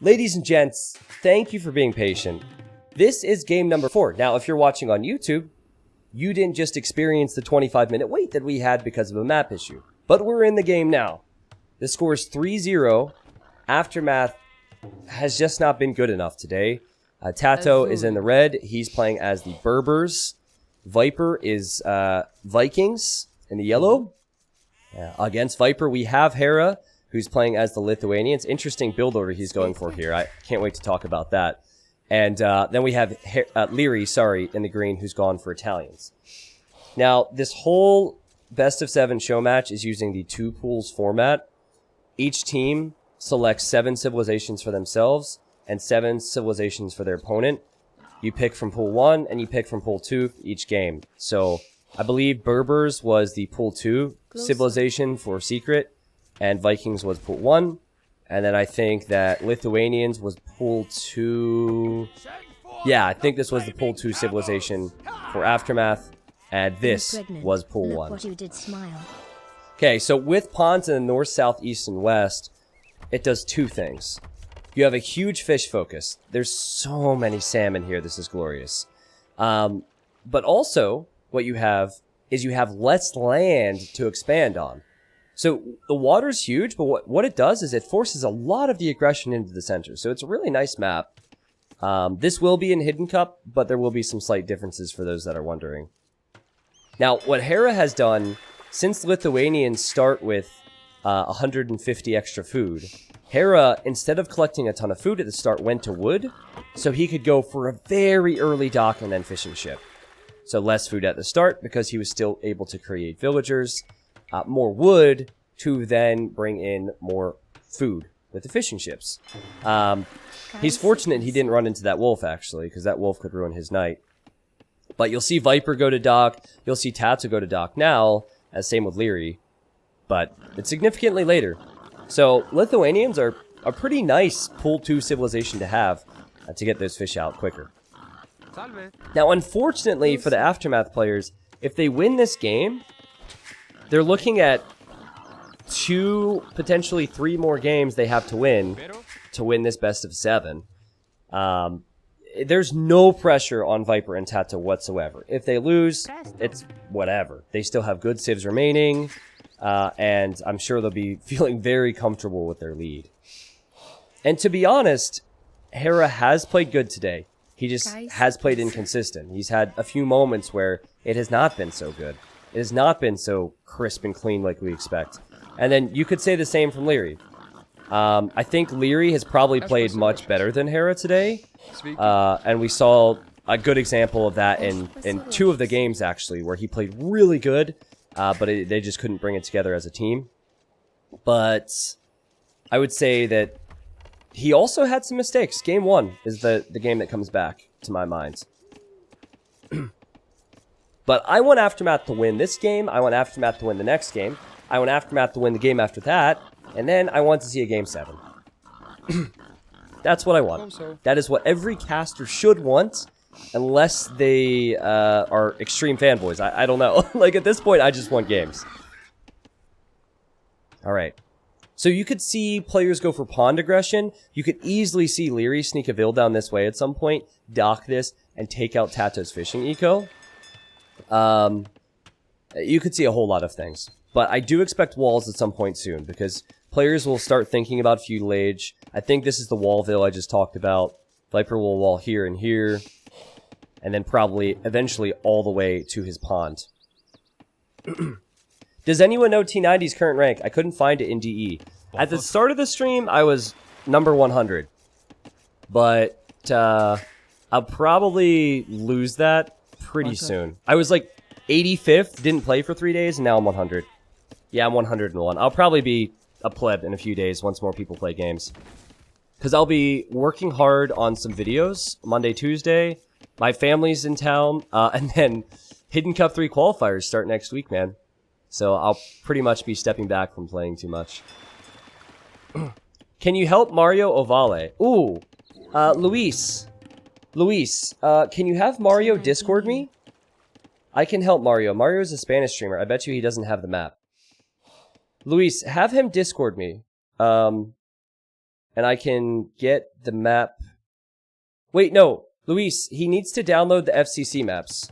Ladies and gents, thank you for being patient. This is game number 4. Now, if you're watching on YouTube, you didn't just experience the 25-minute wait that we had because of a map issue. But we're in the game now. The score is 3-0. Aftermath has just not been good enough today. TaToH is in the red. He's playing as the Berbers. Viper is Vikings in the yellow. Against Viper, we have Hera, who's playing as the Lithuanians. Interesting build order he's going for here. I can't wait to talk about that. And then we have Liereyy, in the green, who's gone for Italians. Now, this whole best of 7 show match is using the 2 pools format. Each team selects 7 civilizations for themselves and 7 civilizations for their opponent. You pick from pool 1 and you pick from pool 2 each game. So I believe Berbers was the pool 2 civilization for secret, and Vikings was pool 1. And then I think that Lithuanians was pool 2. Yeah, I think this was the pool 2 civilization for Aftermath, and this was pool 1. What you did smile. Okay, so with ponds in the north, south, east, and west, it does 2 things. You have a huge fish focus. There's so many salmon here. This is glorious. But also, what you have is you have less land to expand on. So the water's huge, but what it does is it forces a lot of the aggression into the center. So it's a really nice map. This will be in Hidden Cup, but there will be some slight differences for those that are wondering. Now, what Hera has done, since Lithuanians start with 150 extra food, Hera, instead of collecting a ton of food at the start, went to wood, so he could go for a very early dock and then fishing ship. So less food at the start, because he was still able to create villagers. More wood to then bring in more food with the fishing ships. He's fortunate he didn't run into that wolf, actually, because that wolf could ruin his night. But you'll see Viper go to dock. You'll see TaToH go to dock now, as same with Liereyy. But it's significantly later. So Lithuanians are a pretty nice pool 2 civilization to have to get those fish out quicker. Now, unfortunately for the Aftermath players, if they win this game, they're looking at 2, potentially 3 more games they have to win this best of 7. There's no pressure on Viper and TaToH whatsoever. If they lose, it's whatever. They still have good civs remaining, and I'm sure they'll be feeling very comfortable with their lead. And to be honest, Hera has played good today. He just has played inconsistent. He's had a few moments where it has not been so good. It has not been so crisp and clean like we expect. And then you could say the same from Liereyy. I think Liereyy has probably played much better than Hera today. And we saw a good example of that in 2 of the games, actually, where he played really good, but they just couldn't bring it together as a team. But I would say that he also had some mistakes. Game 1 is the game that comes back to my mind. But I want Aftermath to win this game. I want Aftermath to win the next game. I want Aftermath to win the game after that. And then I want to see a game 7. That's what I want. That is what every caster should want. Unless they are extreme fanboys. I don't know. Like, at this point, I just want games. Alright. So you could see players go for pond aggression. You could easily see Liereyy sneak a Vil down this way at some point, dock this, and take out TaToH's fishing eco. You could see a whole lot of things. But I do expect walls at some point soon, because players will start thinking about feudal age. I think this is the wall Vil I just talked about. Viper will wall here and here. And then probably, eventually, all the way to his pond. Does anyone know T90's current rank? I couldn't find it in DE. At the start of the stream, I was number 100. But I'll probably lose that pretty soon. I was like 85th, didn't play for 3 days, and now I'm 100. Yeah, I'm 101. I'll probably be a pleb in a few days once more people play games. Because I'll be working hard on some videos Monday, Tuesday. My family's in town. And then Hidden Cup 3 qualifiers start next week, man. So I'll pretty much be stepping back from playing too much. Can you help Mario Ovale? Ooh, Luis. Luis, can you have Mario Discord me? I can help Mario. Mario's a Spanish streamer. I bet you he doesn't have the map. Luis, have him Discord me. And and I can get the map. Wait, no, Luis, he needs to download the FCC maps.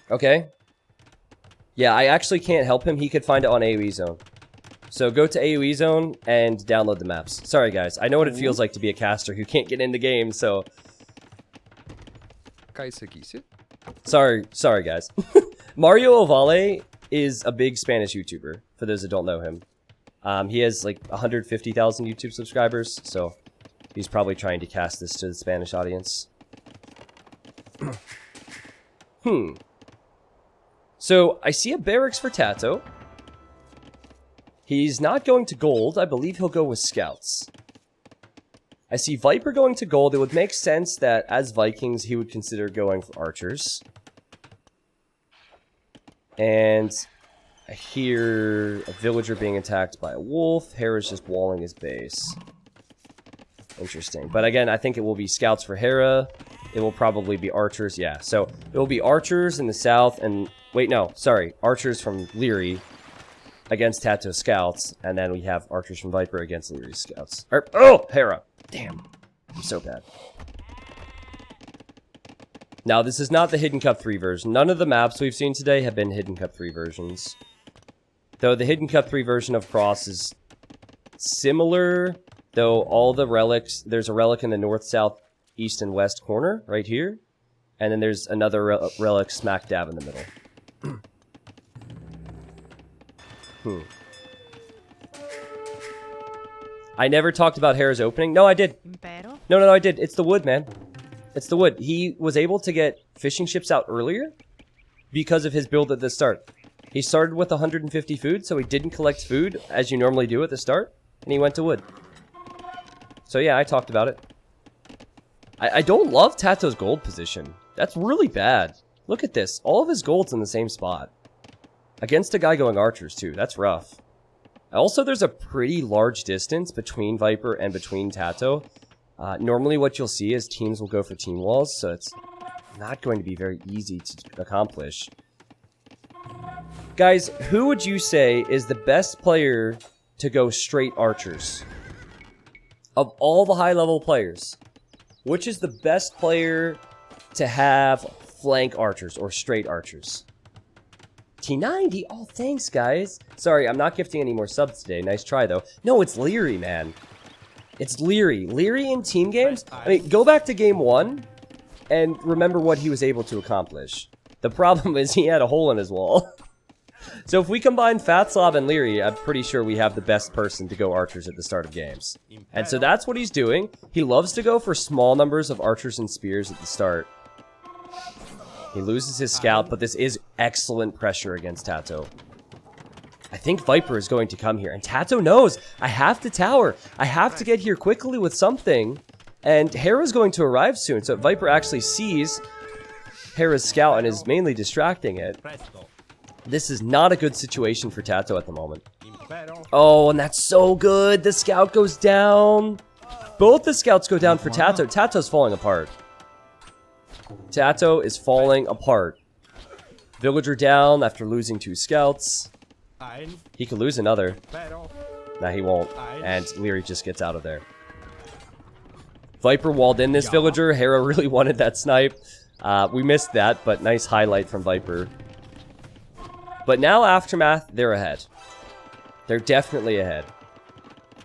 Okay. Yeah, I actually can't help him. He could find it on AoE Zone. So go to AoE Zone and download the maps. Sorry, guys. I know what it feels like to be a caster who can't get in the game, so... Sorry, guys. Mario Ovale is a big Spanish YouTuber, for those that don't know him. He has like 150,000 YouTube subscribers, so he's probably trying to cast this to the Spanish audience. So, I see a barracks for TaToH. He's not going to gold. I believe he'll go with scouts. I see Viper going to gold. It would make sense that as Vikings, he would consider going for archers. And I hear a villager being attacked by a wolf. Hera's just walling his base. Interesting. But again, I think it will be scouts for Hera. It will probably be archers. Yeah, so it will be archers in the south and... Wait, no, sorry. Archers from Liereyy against TaToH scouts, and then we have archers from Viper against Liereyy scouts. Oh, Hera. Damn. I'm so bad. Now, this is not the Hidden Cup 3 version. None of the maps we've seen today have been Hidden Cup 3 versions. Though the Hidden Cup 3 version of Cross is similar, though all the relics... There's a relic in the north, south, east, and west corner, right here. And then there's another relic smack dab in the middle. I never talked about Hera's opening. No, I did. No, I did. It's the wood, man. It's the wood. He was able to get fishing ships out earlier because of his build at the start. He started with 150 food, so he didn't collect food as you normally do at the start, and he went to wood. So yeah, I talked about it. I don't love TaToH's gold position. That's really bad. Look at this. All of his gold's in the same spot. Against a guy going archers, too. That's rough. Also, there's a pretty large distance between Viper and between TaToH. Normally, what you'll see is teams will go for team walls, so it's not going to be very easy to accomplish. Guys, who would you say is the best player to go straight archers? Of all the high-level players, which is the best player to have flank archers or straight archers? T90? Oh, thanks, guys. Sorry, I'm not gifting any more subs today. Nice try, though. No, it's Liereyy, man. It's Liereyy. Liereyy in team games? I mean, go back to game 1 and remember what he was able to accomplish. The problem is he had a hole in his wall. So if we combine Fatslav and Liereyy, I'm pretty sure we have the best person to go archers at the start of games. And so that's what he's doing. He loves to go for small numbers of archers and spears at the start. He loses his scout, but this is excellent pressure against TaToH. I think Viper is going to come here, and TaToH knows, I have to tower. I have to get here quickly with something, and Hera's going to arrive soon, so Viper actually sees Hera's scout and is mainly distracting it. This is not a good situation for TaToH at the moment. Oh, and that's so good. The scout goes down. Both the scouts go down for TaToH. TaToH's falling apart. TaToH is falling apart. Villager down after losing 2 scouts. He could lose another. Nah, he won't. And Liereyy just gets out of there. Viper walled in this villager. Hera really wanted that snipe. We missed that, but nice highlight from Viper. But now, Aftermath, they're ahead. They're definitely ahead.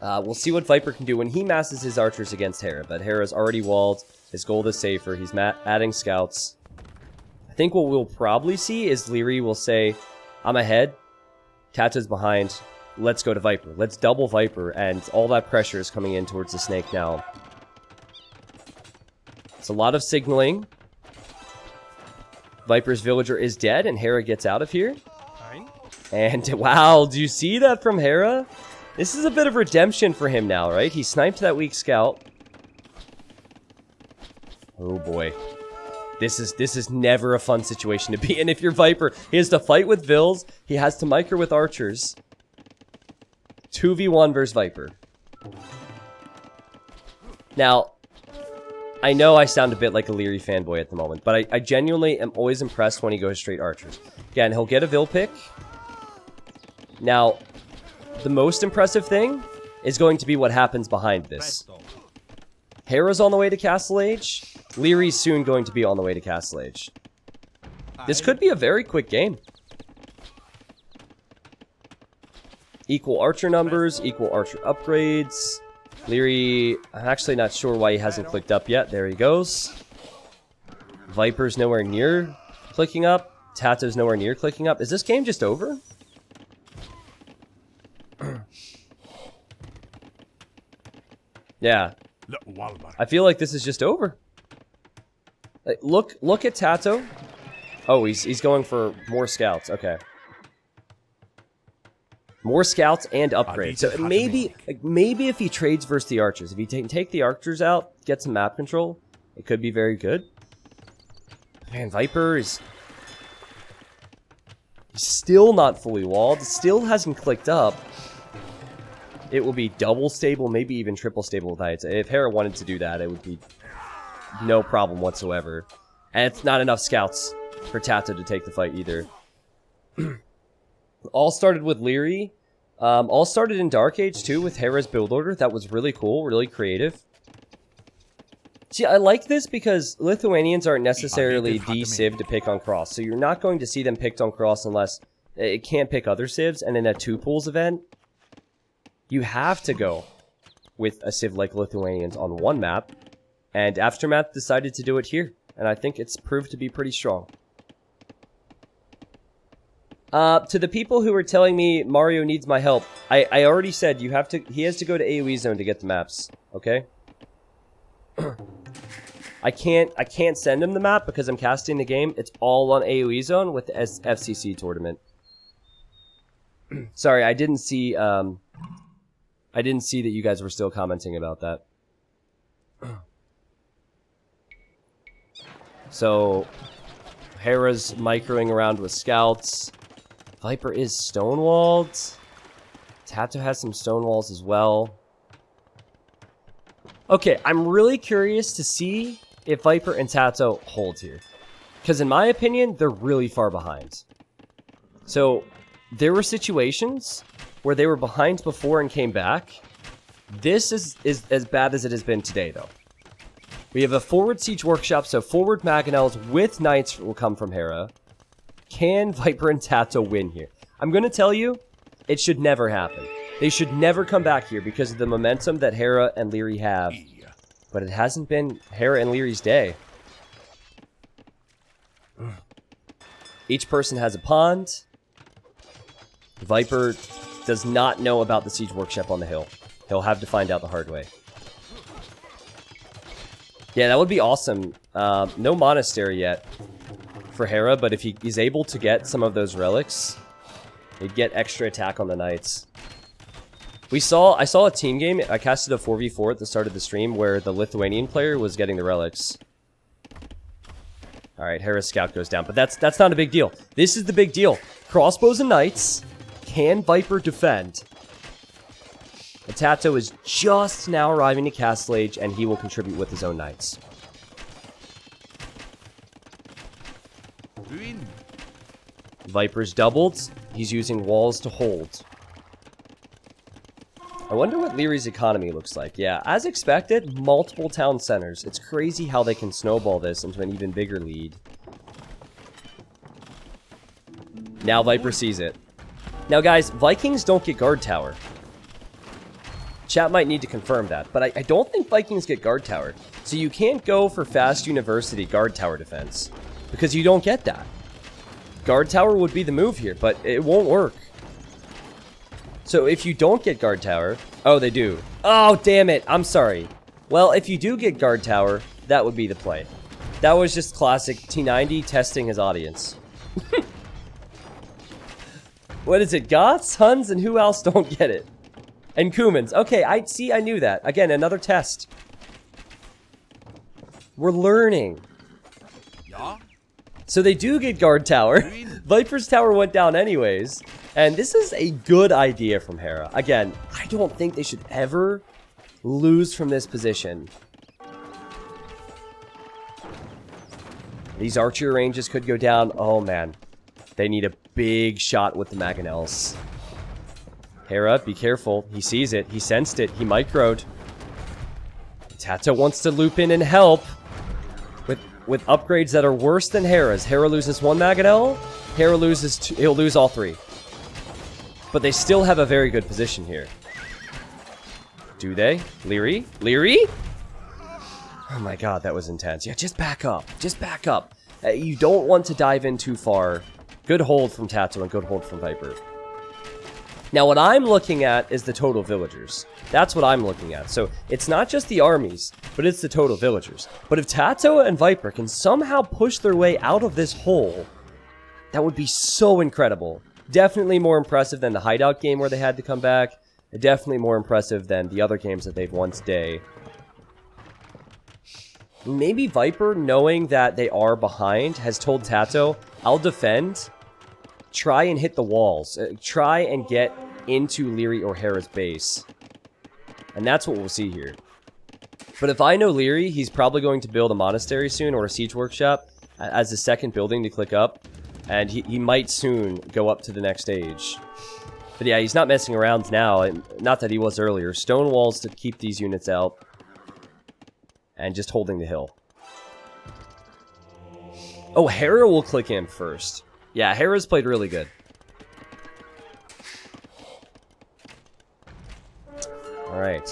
We'll see what Viper can do when he masses his archers against Hera. But Hera's already walled. His gold is safer. He's adding scouts. I think what we'll probably see is Liereyy will say, I'm ahead. TaToH's behind. Let's go to Viper. Let's double Viper. And all that pressure is coming in towards the snake now. It's a lot of signaling. Viper's villager is dead, and Hera gets out of here. And wow, do you see that from Hera? This is a bit of redemption for him now, right? He sniped that weak scout. Oh boy. This is never a fun situation to be in if you're Viper. He has to fight with Vils. He has to micro with archers. 2v1 versus Viper. Now, I know I sound a bit like a Liereyy fanboy at the moment, but I genuinely am always impressed when he goes straight archers. Again, he'll get a Vil pick. Now, the most impressive thing is going to be what happens behind this. Hera's on the way to Castle Age. Lierey's soon going to be on the way to Castle Age. This could be a very quick game. Equal archer numbers, equal archer upgrades. Liereyy, I'm actually not sure why he hasn't clicked up yet. There he goes. Viper's nowhere near clicking up. TaToH's nowhere near clicking up. Is this game just over? Yeah. I feel like this is just over. Like, look at TaToH. Oh, he's going for more scouts. Okay. More scouts and upgrades. So maybe if he trades versus the archers, if he take the archers out, get some map control, it could be very good. Man, Viper is still not fully walled. Still hasn't clicked up. It will be double stable, maybe even triple stable with heights. If Hera wanted to do that, it would be no problem whatsoever. And it's not enough scouts for TaToH to take the fight either. All started with Liereyy. All started in Dark Age too with Hera's build order. That was really cool, really creative. See, I like this because Lithuanians aren't necessarily the civ to pick on cross. So you're not going to see them picked on cross unless it can't pick other civs. And in a 2-pools event, you have to go with a civ like Lithuanians on one map. And Aftermath decided to do it here. And I think it's proved to be pretty strong. To the people who are telling me Mario needs my help, I already said he has to go to AoE zone to get the maps, okay? I can't send him the map because I'm casting the game. It's all on AoE zone with the FCC tournament. Sorry, I didn't see that you guys were still commenting about that. So Hera's microing around with scouts. Viper is stonewalled. TaToH has some stonewalls as well. Okay, I'm really curious to see if Viper and TaToH hold here. Because in my opinion, they're really far behind. So, there were situations where they were behind before and came back. This is as bad as it has been today, though. We have a forward siege workshop, so forward Mangonels with knights will come from Hera. Can Viper and TaToH win here? I'm going to tell you, it should never happen. They should never come back here because of the momentum that Hera and Liereyy have. But it hasn't been Hera and Lierey's day. Each person has a pond. Viper does not know about the siege workshop on the hill. He'll have to find out the hard way. Yeah, that would be awesome. No monastery yet for Hera, but if he is able to get some of those relics, he'd get extra attack on the knights. I saw a team game. I casted a 4v4 at the start of the stream where the Lithuanian player was getting the relics. All right, Hera's scout goes down, but that's not a big deal. This is the big deal. Crossbows and knights. Can Viper defend? And TaToH is just now arriving to Castle Age, and he will contribute with his own knights. Viper's doubled. He's using walls to hold. I wonder what Lierey's economy looks like. Yeah, as expected, multiple town centers. It's crazy how they can snowball this into an even bigger lead. Now Viper sees it. Now guys, Vikings don't get guard tower. Chat might need to confirm that, but I don't think Vikings get guard tower. So you can't go for fast university guard tower defense, because you don't get that. Guard tower would be the move here, but it won't work. So if you don't get guard tower... Oh, they do. Oh, damn it. I'm sorry. Well, if you do get guard tower, that would be the play. That was just classic T90 testing his audience. What is it? Goths, Huns, and who else don't get it? And Cumans. Okay, I knew that. Again, another test. We're learning. Yeah. So they do get guard tower. Viper's tower went down anyways. And this is a good idea from Hera. Again, I don't think they should ever lose from this position. These archer ranges could go down. Oh man. They need a big shot with the Mangonels. Hera, be careful. He sees it. He sensed it. He microed. TaToH wants to loop in and help. With upgrades that are worse than Hera's. Hera loses 1 Mangonel. Hera loses 2. He'll lose all 3. But they still have a very good position here. Do they? Liereyy? Liereyy? Oh my god, that was intense. Yeah, just back up. Just back up. You don't want to dive in too far. Good hold from TaToH and good hold from Viper. Now, what I'm looking at is the total villagers. That's what I'm looking at. So, it's not just the armies, but it's the total villagers. But if TaToH and Viper can somehow push their way out of this hole, that would be so incredible. Definitely more impressive than the hideout game where they had to come back. Definitely more impressive than the other games that they've won today. Maybe Viper, knowing that they are behind, has told TaToH, I'll defend. Try and hit the walls. Try and get into Liereyy or Hera's base. And that's what we'll see here. But if I know Liereyy, he's probably going to build a monastery soon or a siege workshop as a second building to click up. And he might soon go up to the next stage. But yeah, he's not messing around now. Not that he was earlier. Stone walls to keep these units out. And just holding the hill. Oh, Hera will click in first. Yeah, Hera's played really good. Alright.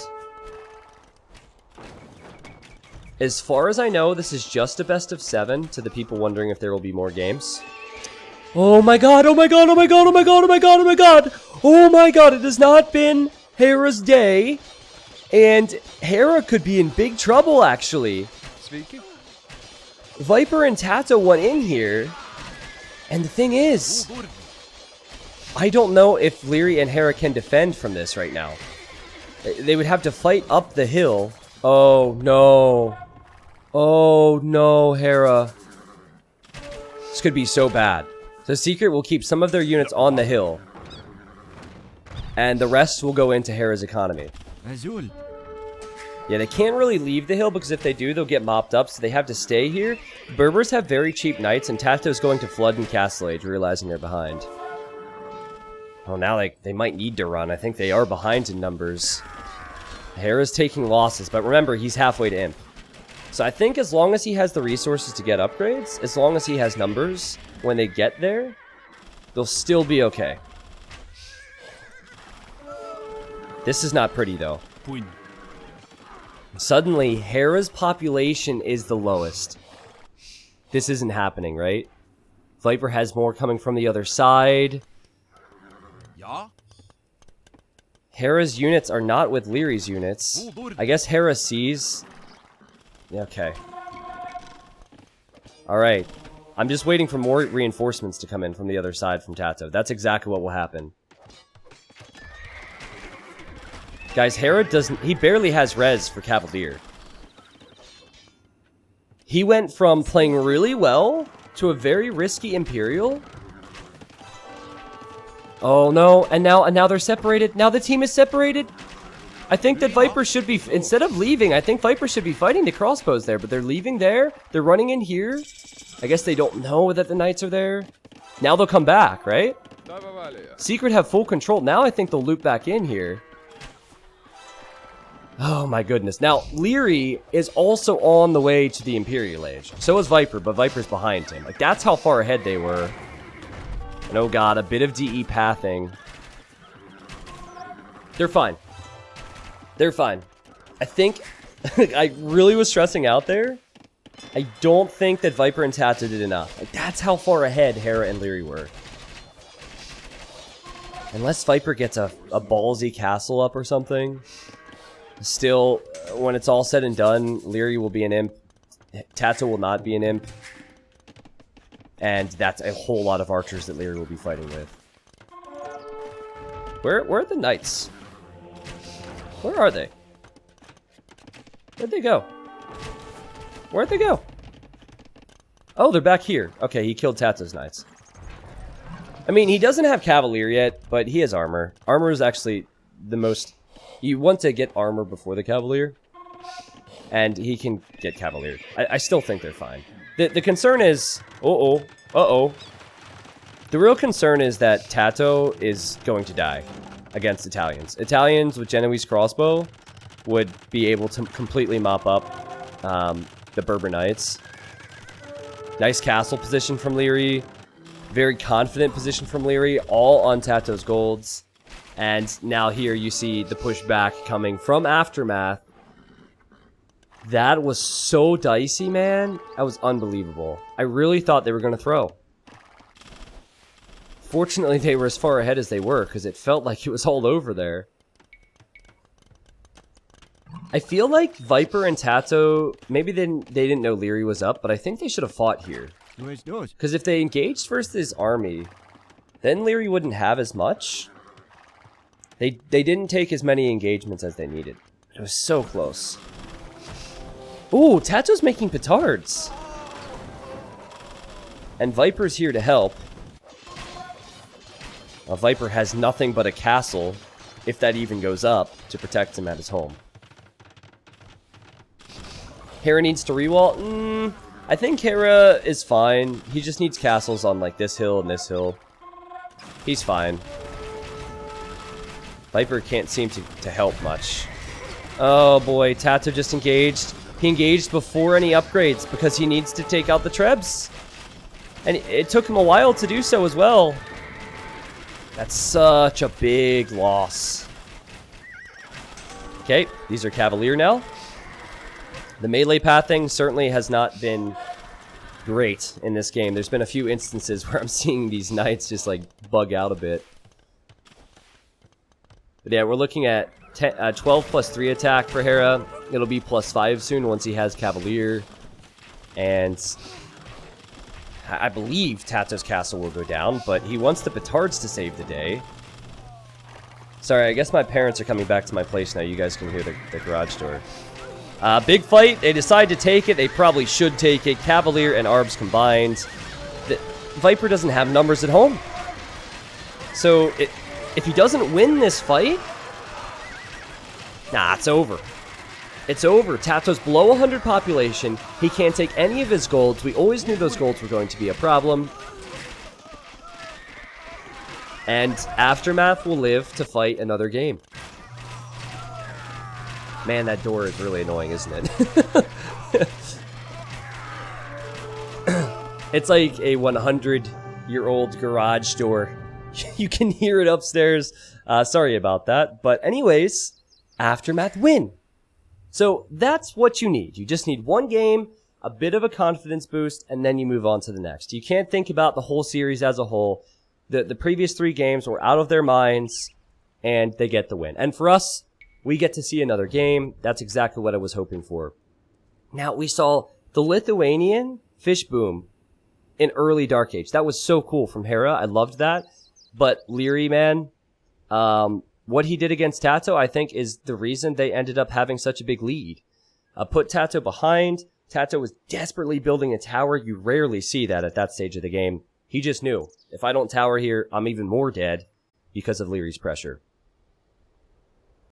As far as I know, this is just a best of 7 to the people wondering if there will be more games. Oh my god, oh my god, oh my god, oh my god, oh my god, oh my god! Oh my god, it has not been Hera's day. And Hera could be in big trouble, actually. Speaking. Viper and TaToH went in here. And the thing is, I don't know if Liereyy and Hera can defend from this right now. They would have to fight up the hill. Oh, no. Oh, no, Hera. This could be so bad. So Secret will keep some of their units on the hill. And the rest will go into Hera's economy. Azul. Yeah, they can't really leave the hill because if they do, they'll get mopped up, so they have to stay here. Berbers have very cheap knights, and TaToH's going to flood in Castle Age, realizing they're behind. Oh, now they might need to run. I think they are behind in numbers. Hera's taking losses, but remember, he's halfway to Imp. So I think as long as he has the resources to get upgrades, as long as he has numbers, when they get there, they'll still be okay. This is not pretty, though. Suddenly, Hera's population is the lowest. This isn't happening, right? Viper has more coming from the other side. Yeah. Hera's units are not with Lierey's units. I guess Hera sees... Okay. Alright. I'm just waiting for more reinforcements to come in from the other side from TaToH. That's exactly what will happen. Guys, Hera doesn't... He barely has res for Cavalier. He went from playing really well to a very risky Imperial. Oh no, and now they're separated. Now the team is separated. I think that Viper should be... Instead of leaving, I think Viper should be fighting the crossbows there, but they're leaving there. They're running in here. I guess they don't know that the knights are there. Now they'll come back, right? Secret have full control. Now I think they'll loop back in here. Oh my goodness. Now, Liereyy is also on the way to the Imperial Age. So is Viper, but Viper's behind him. Like, that's how far ahead they were. And oh god, a bit of DE pathing. They're fine. They're fine. I think... I really was stressing out there. I don't think that Viper and TaToH did enough. Like, that's how far ahead Hera and Liereyy were. Unless Viper gets a ballsy castle up or something... Still, when it's all said and done, Liereyy will be an imp. TaToH will not be an imp. And that's a whole lot of archers that Liereyy will be fighting with. Where are the knights? Where are they? Where'd they go? Where'd they go? Oh, they're back here. Okay, he killed TaToH's knights. I mean, he doesn't have Cavalier yet, but he has armor. Armor is actually the most... You want to get armor before the Cavalier, and he can get Cavalier. I still think they're fine. The concern is... Uh-oh. The real concern is that TaToH is going to die. against Italians. Italians with Genoese crossbow would be able to completely mop up the Berber Knights. Nice castle position from Liereyy. Very confident position from Liereyy, all on TaToH's golds. And now here you see the pushback coming from Aftermath. That was so dicey, man. That was unbelievable. I really thought they were going to throw. Fortunately, they were as far ahead as they were, because it felt like it was all over there. I feel like Viper and TaToH, maybe they didn't know Liereyy was up, but I think they should have fought here. Because if they engaged versus his army, then Liereyy wouldn't have as much. They didn't take as many engagements as they needed. It was so close. Ooh, TaToH's making petards. And Viper's here to help. Viper has nothing but a castle, if that even goes up, to protect him at his home. Hera needs to rewall? I think Hera is fine. He just needs castles on like this hill and this hill. He's fine. Viper can't seem to help much. Oh boy, TaToH just engaged. He engaged before any upgrades because he needs to take out the Trebs. And it took him a while to do so as well. That's such a big loss. Okay, these are Cavalier now. The melee pathing certainly has not been great in this game. There's been a few instances where I'm seeing these knights just like bug out a bit. But yeah, we're looking at 12 plus 3 attack for Hera. It'll be plus 5 soon once he has Cavalier. And I believe TaToH's castle will go down, but he wants the petards to save the day. Sorry, I guess my parents are coming back to my place now. You guys can hear the garage door. Big fight. They decide to take it. They probably should take it. Cavalier and Arbs combined. Viper doesn't have numbers at home. So if he doesn't win this fight, nah, it's over. It's over. TaToH's below 100 population. He can't take any of his golds. We always knew those golds were going to be a problem. And Aftermath will live to fight another game. Man, that door is really annoying, isn't it? It's like a 100-year-old garage door. You can hear it upstairs. Sorry about that. But anyways, Aftermath win. So that's what you need. You just need one game, a bit of a confidence boost, and then you move on to the next. You can't think about the whole series as a whole. The previous 3 games were out of their minds, and they get the win. And for us, we get to see another game. That's exactly what I was hoping for. Now, we saw the Lithuanian fish boom in early Dark Age. That was so cool from Hera. I loved that. But Liereyy, man, what he did against TaToH, I think, is the reason they ended up having such a big lead. Put TaToH behind. TaToH was desperately building a tower. You rarely see that at that stage of the game. He just knew, if I don't tower here, I'm even more dead because of Lierey's pressure.